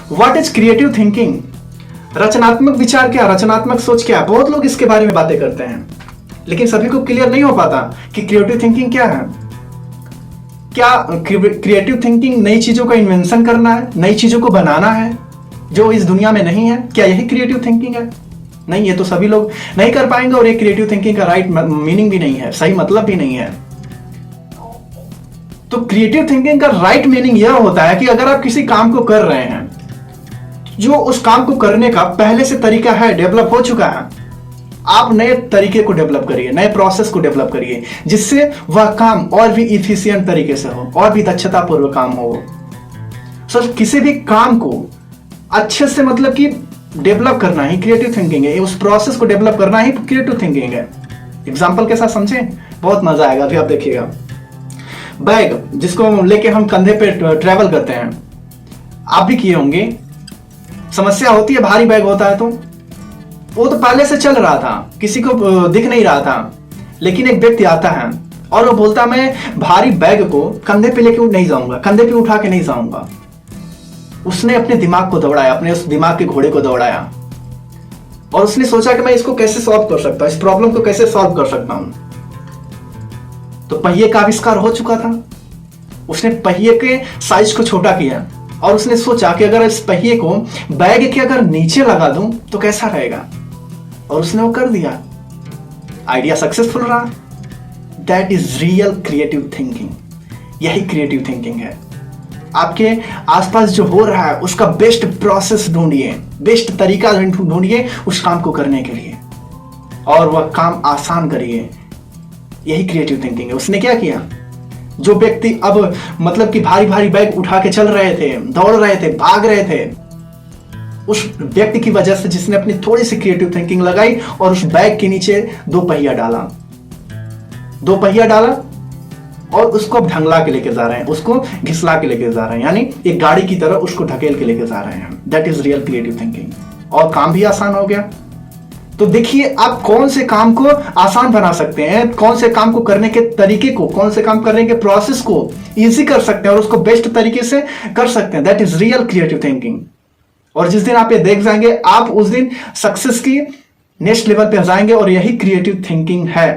What is creative thinking? रचनात्मक विचार क्या, रचनात्मक सोच क्या? बहुत लोग इसके बारे में बातें करते हैं, लेकिन सभी को क्लियर नहीं हो पाता कि क्रिएटिव थिंकिंग क्या है। क्या क्रिएटिव थिंकिंग नई चीजों का इन्वेंशन करना है, नई चीजों को बनाना है जो इस दुनिया में नहीं है? क्या यही क्रिएटिव थिंकिंग है? नहीं, ये तो सभी लोग नहीं कर पाएंगे और ये क्रिएटिव थिंकिंग का राइट मीनिंग भी नहीं है, सही मतलब भी नहीं है। तो क्रिएटिव थिंकिंग का राइट मीनिंग यह होता है कि अगर आप किसी काम को कर रहे हैं, जो उस काम को करने का पहले से तरीका है, डेवलप हो चुका है, आप नए तरीके को डेवलप करिए, नए प्रोसेस को डेवलप करिए, जिससे वह काम और भी इफिशिएंट तरीके से हो, और भी दक्षतापूर्वक काम हो। सर, किसी भी काम को अच्छे से मतलब कि डेवलप करना ही क्रिएटिव थिंकिंग है, उस प्रोसेस को डेवलप करना ही क्रिएटिव थिंकिंग है। एग्जांपल के साथ समझें, बहुत मजा आएगा, अभी आप देखिएगा। बैग जिसको लेके हम कंधे पे ट्रेवल करते हैं, आप भी किए होंगे। समस्या होती है, भारी बैग होता है तो वो तो पहले से चल रहा था, किसी को दिख नहीं रहा था, लेकिन एक व्यक्ति आता है और वो बोलता मैं भारी बैग को कंधे पे लेके नहीं जाऊंगा, कंधे पे उठा के नहीं जाऊंगा। उसने अपने दिमाग को दौड़ाया, अपने उस दिमाग के घोड़े को दौड़ाया, और उसने सोचा कि मैं इसको कैसे सॉल्व कर सकता हूं, इस प्रॉब्लम को कैसे सॉल्व कर सकता हूं। तो पहिए का आविष्कार हो चुका था। उसने पहिए के साइज को छोटा किया और उसने सोचा कि अगर इस पहिए को बैग के अगर नीचे लगा दूं तो कैसा रहेगा, और उसने वो कर दिया। आइडिया सक्सेसफुल रहा। That is real creative thinking. यही क्रिएटिव थिंकिंग है। आपके आसपास जो हो रहा है उसका बेस्ट प्रोसेस ढूंढिए, बेस्ट तरीका ढूंढिए उस काम को करने के लिए, और वह काम आसान करिए। यही क्रिएटिव थिंकिंग है। उसने क्या किया? जो व्यक्ति अब मतलब कि भारी भारी बैग उठा के चल रहे थे, दौड़ रहे थे, भाग रहे थे, उस व्यक्ति की वजह से जिसने अपनी थोड़ी सी क्रिएटिव थिंकिंग लगाई और उस बैग के नीचे दो पहिया डाला और उसको ढंगला के लेके जा रहे हैं, उसको घिसला के लेके जा रहे हैं, यानी एक गाड़ी की तरह उसको ढकेल के लेके जा रहे हैं। That is real creative thinking. और काम भी आसान हो गया। तो देखिए आप कौन से काम को आसान बना सकते हैं, कौन से काम को करने के तरीके को, कौन से काम करने के प्रोसेस को इजी कर सकते हैं और उसको बेस्ट तरीके से कर सकते हैं। That is real creative thinking. और जिस दिन आप ये देख जाएंगे, आप उस दिन सक्सेस की नेक्स्ट लेवल पे जाएंगे, और यही क्रिएटिव थिंकिंग है।